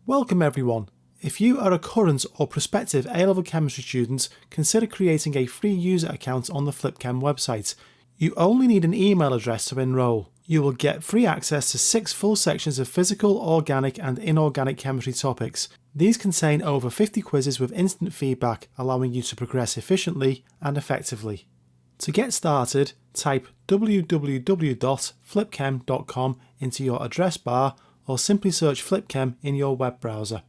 Welcome everyone. If you are a current or prospective A-level chemistry student, consider creating a free user account on the FlipChem website. You only need an email address to enrol. You will get free access to 6 full sections of physical, organic and inorganic chemistry topics. These contain over 50 quizzes with instant feedback, allowing you to progress efficiently and effectively. To get started, type www.flipchem.com into your address bar or simply search FlipChem in your web browser.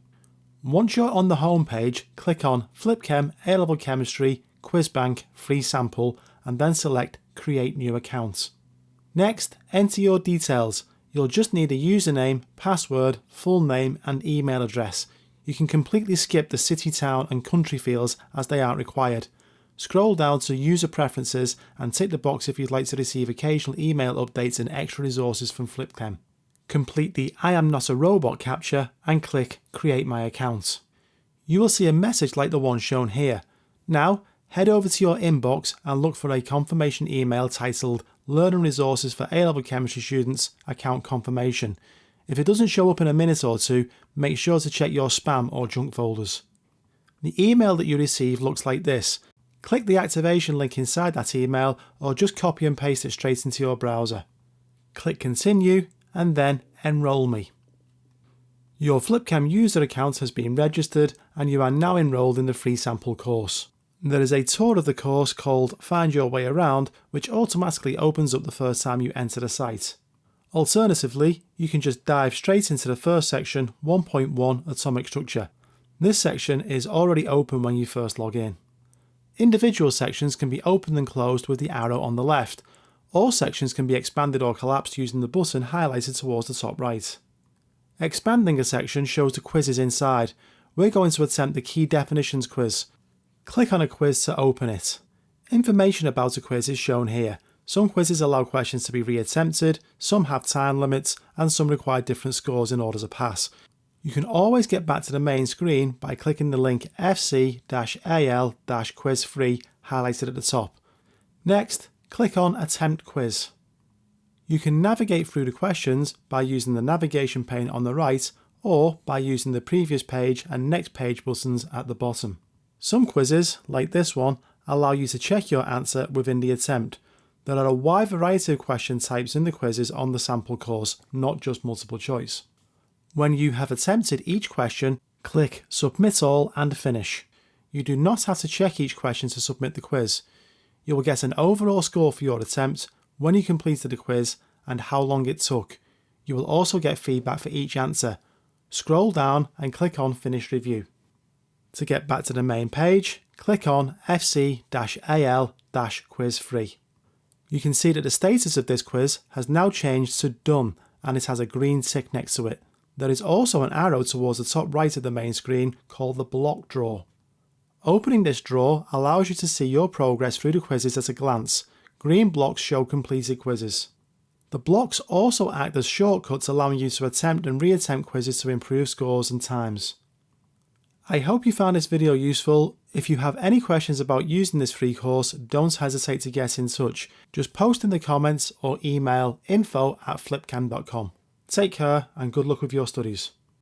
Once you're on the home page, click on FlipChem A-Level Chemistry Quiz Bank Free Sample and then select Create New Account. Next, enter your details. You'll just need a username, password, full name and email address. You can completely skip the city, town and country fields as they aren't required. Scroll down to User Preferences and tick the box if you'd like to receive occasional email updates and extra resources from FlipChem. Complete the I am not a robot CAPTCHA and click Create my account. You will see a message like the one shown here. Now, head over to your inbox and look for a confirmation email titled Learning Resources for A-Level Chemistry Students Account Confirmation. If it doesn't show up in a minute or two, make sure to check your spam or junk folders. The email that you receive looks like this. Click the activation link inside that email or just copy and paste it straight into your browser. Click Continue and then Enroll Me. Your FlipChem user account has been registered and you are now enrolled in the free sample course. There is a tour of the course called Find Your Way Around, which automatically opens up the first time you enter the site. Alternatively, you can just dive straight into the first section, 1.1 Atomic Structure. This section is already open when you first log in. Individual sections can be opened and closed with the arrow on the left. All sections can be expanded or collapsed using the button highlighted towards the top right. Expanding a section shows the quizzes inside. We're going to attempt the Key Definitions quiz. Click on a quiz to open it. Information about a quiz is shown here. Some quizzes allow questions to be reattempted, some have time limits, and some require different scores in order to pass. You can always get back to the main screen by clicking the link FC-AL-Quiz Free highlighted at the top. Next, click on Attempt Quiz. You can navigate through the questions by using the navigation pane on the right or by using the Previous Page and Next Page buttons at the bottom. Some quizzes, like this one, allow you to check your answer within the attempt. There are a wide variety of question types in the quizzes on the sample course, not just multiple choice. When you have attempted each question, click Submit All and Finish. You do not have to check each question to submit the quiz. You will get an overall score for your attempt, when you completed the quiz, and how long it took. You will also get feedback for each answer. Scroll down and click on Finish Review. To get back to the main page, click on FC-AL-Quiz Free. You can see that the status of this quiz has now changed to Done and it has a green tick next to it. There is also an arrow towards the top right of the main screen called the block drawer. Opening this drawer allows you to see your progress through the quizzes at a glance. Green blocks show completed quizzes. The blocks also act as shortcuts, allowing you to attempt and reattempt quizzes to improve scores and times. I hope you found this video useful. If you have any questions about using this free course, don't hesitate to get in touch. Just post in the comments or email info@flipchem.com. Take care and good luck with your studies.